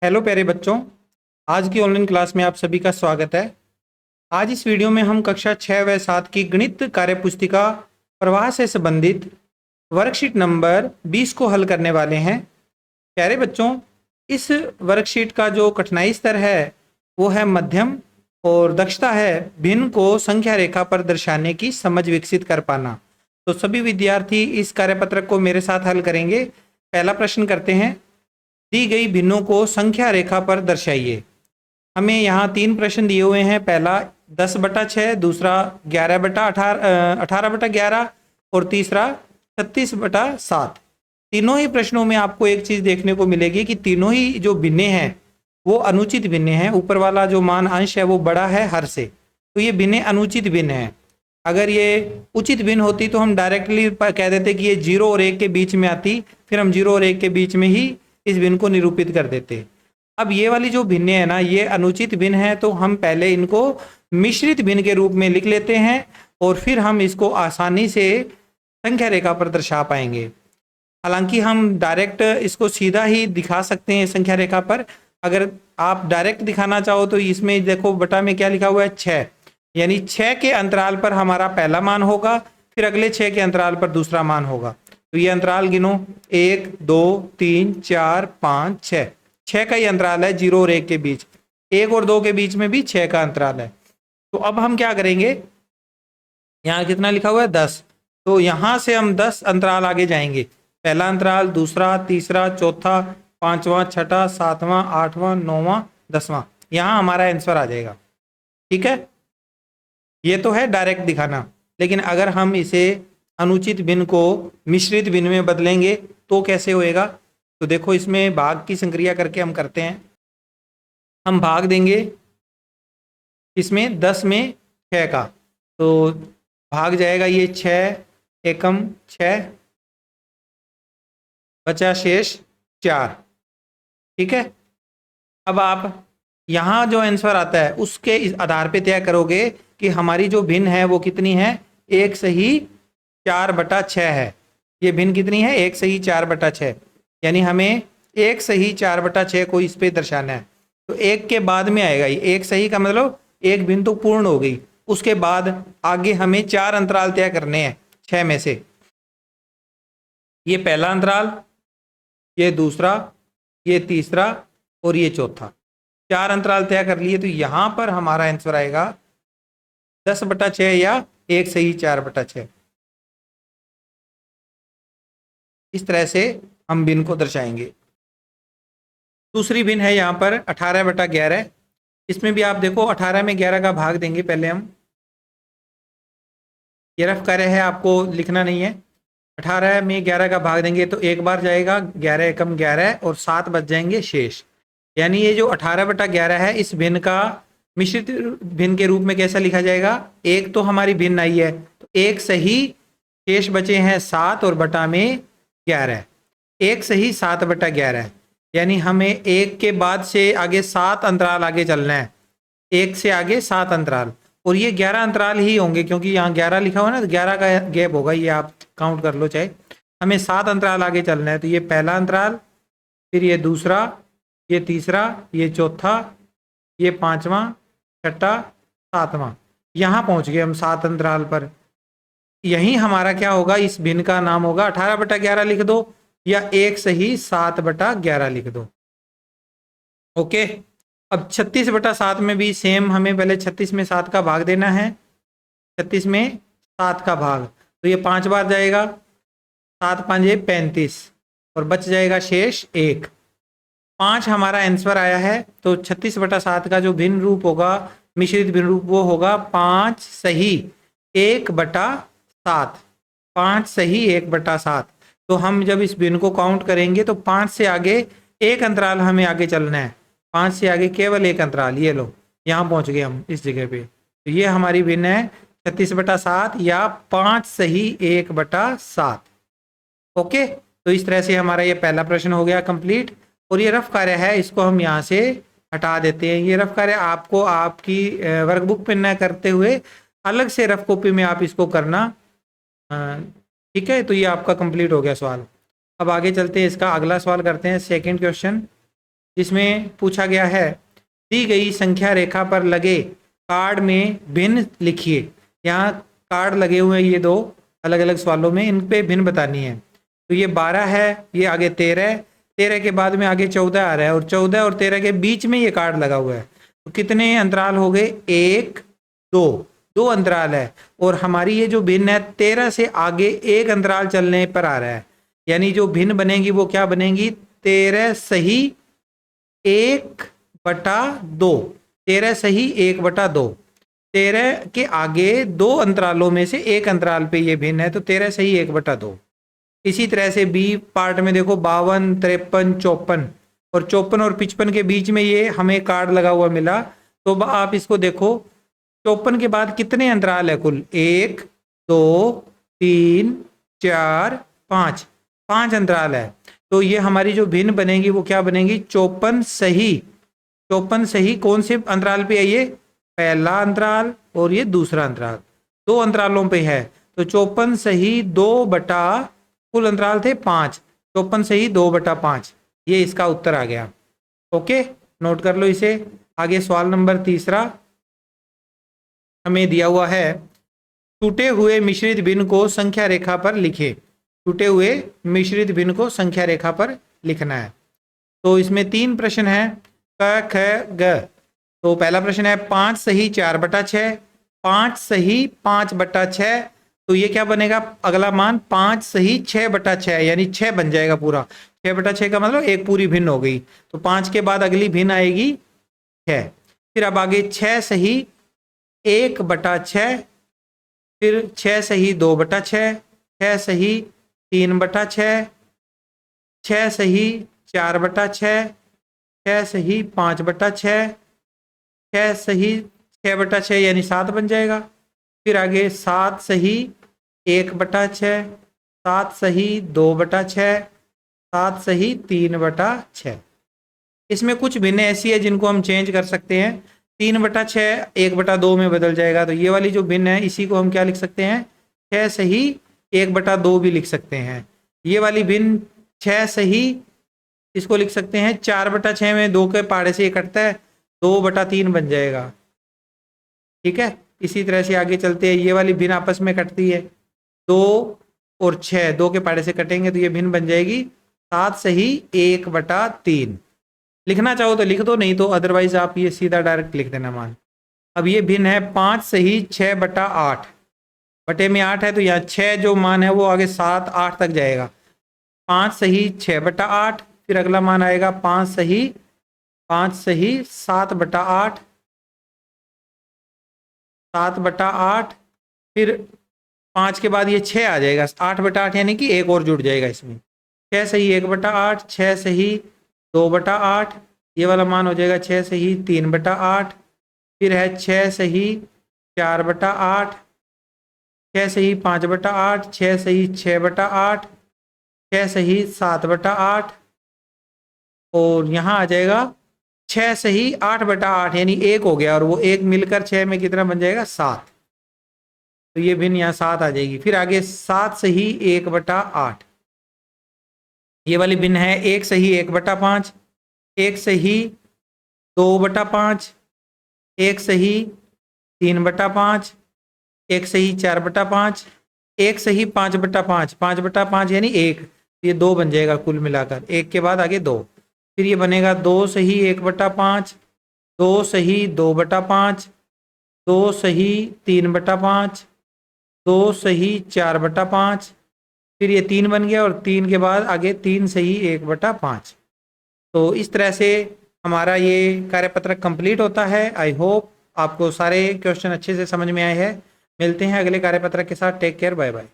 Hello प्यारे बच्चों, आज की ऑनलाइन क्लास में आप सभी का स्वागत है। आज इस वीडियो में हम कक्षा 6 व 7 की गणित कार्य पुस्तिका प्रवाह से संबंधित वर्कशीट नंबर 20 को हल करने वाले हैं। प्यारे बच्चों, इस वर्कशीट का जो कठिनाई स्तर है वो है मध्यम और दक्षता है भिन्न को संख्या रेखा पर दर्शाने की समझ विकसित कर पाना। तो सभी विद्यार्थी इस कार्यपत्रक को मेरे साथ हल करेंगे। पहला प्रश्न करते हैं। दी गई भिन्नों को संख्या रेखा पर दर्शाइए। हमें यहाँ 3 प्रश्न दिए हुए हैं। पहला 10/6, दूसरा 18/11 और तीसरा 36/7। तीनों ही प्रश्नों में आपको एक चीज देखने को मिलेगी कि तीनों ही जो भिन्ने हैं वो अनुचित भिन्ने हैं। ऊपर वाला जो मान अंश है वो बड़ा है हर से, तो ये भिन्ने अनुचित भिन्न है। अगर ये उचित भिन्न होती तो हम डायरेक्टली कह देते कि ये 0 और 1 के बीच में आती, फिर हम 0 और 1 के बीच में ही इस भिन्न को निरूपित कर देते। अब ये वाली जो भिन्न है ना, ये अनुचित भिन्न है, तो हम पहले इनको मिश्रित भिन्न के रूप में लिख लेते हैं और फिर हम इसको आसानी से संख्या रेखा पर दर्शा पाएंगे। हालांकि हम डायरेक्ट इसको सीधा ही दिखा सकते हैं संख्या रेखा पर। अगर आप डायरेक्ट दिखाना चाहो तो इसमें देखो बटा में क्या लिखा हुआ है, 6, यानी 6 के अंतराल पर हमारा पहला मान होगा, फिर अगले 6 के अंतराल पर दूसरा मान होगा। तो ये अंतराल गिनो, 1 2 3 4 5 6। 6 का ही अंतराल है 0 और 1 के बीच। 1 और 2 के बीच में भी 6 का अंतराल है। तो अब हम क्या करेंगे, यहाँ कितना लिखा हुआ है 10, तो यहाँ से हम 10 अंतराल आगे जाएंगे। पहला अंतराल, दूसरा, तीसरा, चौथा, पांचवा, छठा, सातवां, आठवां, नौवां, 10वां। यहाँ हमारा आंसर आ जाएगा। ठीक है, ये तो है डायरेक्ट दिखाना। लेकिन अगर हम इसे अनुचित भिन्न को मिश्रित भिन्न में बदलेंगे तो कैसे होएगा। तो देखो, इसमें भाग की संक्रिया करके हम करते हैं। हम भाग देंगे इसमें 10 में 6 का, तो भाग जाएगा ये 6 एकम 6, बचा शेष 4। ठीक है, अब आप यहाँ जो आंसर आता है उसके इस आधार पे तय करोगे कि हमारी जो भिन्न है वो कितनी है, 1 सही 4/6 है। ये भिन्न कितनी है, 1 सही 4/6, यानी हमें 1 सही 4/6 को इस पे दर्शाना है। तो 1 के बाद में आएगा ये 1 सही का मतलब एक भिन्न तो पूर्ण हो गई, उसके बाद आगे हमें 4 अंतराल तय करने हैं 6 में से। ये पहला अंतराल, ये दूसरा, ये तीसरा और ये चौथा। 4 अंतराल तय कर लिए, तो यहां पर हमारा आंसर आएगा 10/6 या 1 सही 4/6। इस तरह से हम भिन्न को दर्शाएंगे। दूसरी भिन्न है यहाँ पर 18/11। इसमें भी आप देखो 18 में 11 का भाग देंगे। पहले हम, ये रफ कार्य है, आपको लिखना नहीं है। 18 में 11 का भाग देंगे तो एक बार जाएगा, 11 एकम 11 और 7 बच जाएंगे शेष। यानी ये जो 18/11 है, इस भिन्न का मिश्रित भिन्न के रूप में कैसा लिखा जाएगा, एक तो हमारी भिन्न आई है तो 1 सही, शेष बचे हैं 7 और बटा में 11। 1 सही 7/11, यानी हमें 1 के बाद से आगे 7 अंतराल आगे चलना है। 1 से आगे 7 अंतराल, और ये 11 अंतराल ही होंगे क्योंकि यहाँ 11 लिखा हुआ है ना, तो 11 का गैप होगा। ये आप काउंट कर लो चाहे। हमें 7 अंतराल आगे चलना है, तो ये पहला अंतराल, फिर ये दूसरा, ये तीसरा, ये चौथा, ये पांचवा, छठा, सातवां। यहाँ पहुंच गए हम 7 अंतराल पर। यही हमारा क्या होगा, इस भिन्न का नाम होगा 18/11 लिख दो या 1 सही 7/11 लिख दो। ओके, अब 36/7 में भी सेम, हमें पहले 36 में 7 का भाग देना है। 36 में 7 का भाग, तो ये 5 बार जाएगा, 7 5 35 और बच जाएगा शेष 1। 5 हमारा आंसर आया है। तो 36/7 का जो भिन्न रूप होगा, मिश्रित भिन्न रूप, वो होगा 5 सही 1/7। 5 सही 1/7। तो हम जब इस भिन्न को काउंट करेंगे तो 5 से आगे एक अंतराल हमें आगे चलना है। 5 से आगे केवल एक अंतराल, ये लो, यहाँ पहुंच गए हम इस जगह पे। तो ये हमारी भिन्न है 36/7 या 5 सही 1/7। ओके, तो इस तरह से हमारा ये पहला प्रश्न हो गया कंप्लीट। और ये रफ कार्य है, इसको हम यहाँ से हटा देते हैं। ये रफ कार्य आपको आपकी वर्कबुक पे न करते हुए अलग से रफ कॉपी में आप इसको करना। ठीक है, तो ये आपका कंप्लीट हो गया सवाल। अब आगे चलते हैं, इसका अगला सवाल करते हैं। सेकंड क्वेश्चन, जिसमें पूछा गया है दी गई संख्या रेखा पर लगे कार्ड में भिन्न लिखिए। यहाँ कार्ड लगे हुए हैं ये दो अलग अलग सवालों में, इन पे भिन्न बतानी है। तो ये 12 है, ये आगे 13, 13 के बाद में आगे 14 आ रहा है और 14 और 13 के बीच में ये कार्ड लगा हुआ है। तो कितने अंतराल हो गए? 1 2, 2 अंतराल है। और हमारी ये जो भिन्न है 13 से आगे एक अंतराल चलने पर आ रहा है, यानी जो भिन्न बनेगी वो क्या बनेगी? 13 सही 1/2, 13 सही 1/2। 13 के आगे दो अंतरालों में से एक अंतराल पे ये भिन्न है, तो 13 सही 1/2। इसी तरह से बी पार्ट में देखो 52, 53, 54 और 54 और 55 के बीच में ये हमें कार्ड लगा हुआ मिला। तो आप इसको देखो 54 के बाद कितने अंतराल है कुल? 1 2 3 4 5, 5 अंतराल है। तो ये हमारी जो भिन्न बनेगी वो क्या बनेगी? 54 सही। 54 सही कौन से अंतराल पे है? ये पहला अंतराल और ये दूसरा अंतराल, दो अंतरालों पे है। तो 54 सही 2 कुल अंतराल थे 5, 54 सही 2/5, ये इसका उत्तर आ गया। ओके, नोट कर लो इसे। आगे सवाल नंबर 3 हमें दिया हुआ है टूटे हुए मिश्रित भिन्न को संख्या रेखा पर लिखे। टूटे हुए मिश्रित भिन्न को संख्या रेखा पर लिखना है। तो इसमें 3 प्रश्न है, क ख ग। तो पहला प्रश्न है 5 सही 4/6, 5 सही 5/6। तो ये क्या बनेगा? अगला मान 5 सही 6/6, यानी 6 बन जाएगा पूरा। 6/6 का मतलब एक पूरी भिन्न हो गई। तो 5 के बाद अगली भिन्न आएगी 6। फिर अब आगे 6 सही 1/6, फिर 6 सही 2/6, 6 सही 3/6, 6 सही 4/6, 6 सही 5/6, 6 सही 6/6 यानी 7 बन जाएगा। फिर आगे 7 सही 1/6, 7 सही 2/6, 7 सही 3/6। इसमें कुछ भिन्न ऐसी है जिनको हम चेंज कर सकते हैं। 3/6 1/2 में बदल जाएगा। तो ये वाली जो भिन्न है इसी को हम क्या लिख सकते हैं? 6 सही 1/2 भी लिख सकते हैं। ये वाली भिन्न 6 सही, इसको लिख सकते हैं 4/6 में 2 के पहाड़े से ये कटता है, 2/3 बन जाएगा। ठीक है, इसी तरह से आगे चलते हैं। ये वाली भिन्न आपस में कटती है, 2 और 6 2 के पहाड़े से कटेंगे तो ये भिन्न बन जाएगी 7 सही 1/3। लिखना चाहो तो लिख दो, नहीं तो अदरवाइज आप ये सीधा डायरेक्ट लिख देना मान। अब ये भिन्न है 5 सही 6/8, बटे में 8 है तो यहाँ 6 जो मान है वो आगे 7 8 तक जाएगा। 5 सही 6/8, फिर अगला मान आएगा 5 सही 7/8, 7/8, फिर 5 के बाद ये 6 आ जाएगा, 8/8 यानी कि एक और जुड़ जाएगा इसमें। 6 सही 1/8, 6 सही 2/8, ये वाला मान हो जाएगा 6 सही 3/8, फिर है 6 सही 4/8, 6 सही 5/8, 6 सही 6/8, 6 सही 7/8 और यहाँ आ जाएगा 6 सही 8/8 यानी 1 हो गया और वो 1 मिलकर 6 में कितना बन जाएगा? 7। तो ये भिन्न यहाँ 7 आ जाएगी। फिर आगे 7 सही 1/8, ये वाली भिन्न है 1 सही 1/5, 1 सही 2/5, 1 सही 3/5, 1 सही 4/5, 1 सही 5/5, 5/5 यानी 1, ये 2 बन जाएगा कुल मिलाकर। 1 के बाद आगे 2, फिर ये बनेगा 2 सही 1/5, 2 सही 2/5, 2 सही 3/5, 2 सही 4/5, फिर ये 3 बन गया और 3 के बाद आगे 3 सही 1/5। तो इस तरह से हमारा ये कार्यपत्रक कंप्लीट होता है। आई होप आपको सारे क्वेश्चन अच्छे से समझ में आए हैं। मिलते हैं अगले कार्यपत्रक के साथ। Take care, bye bye.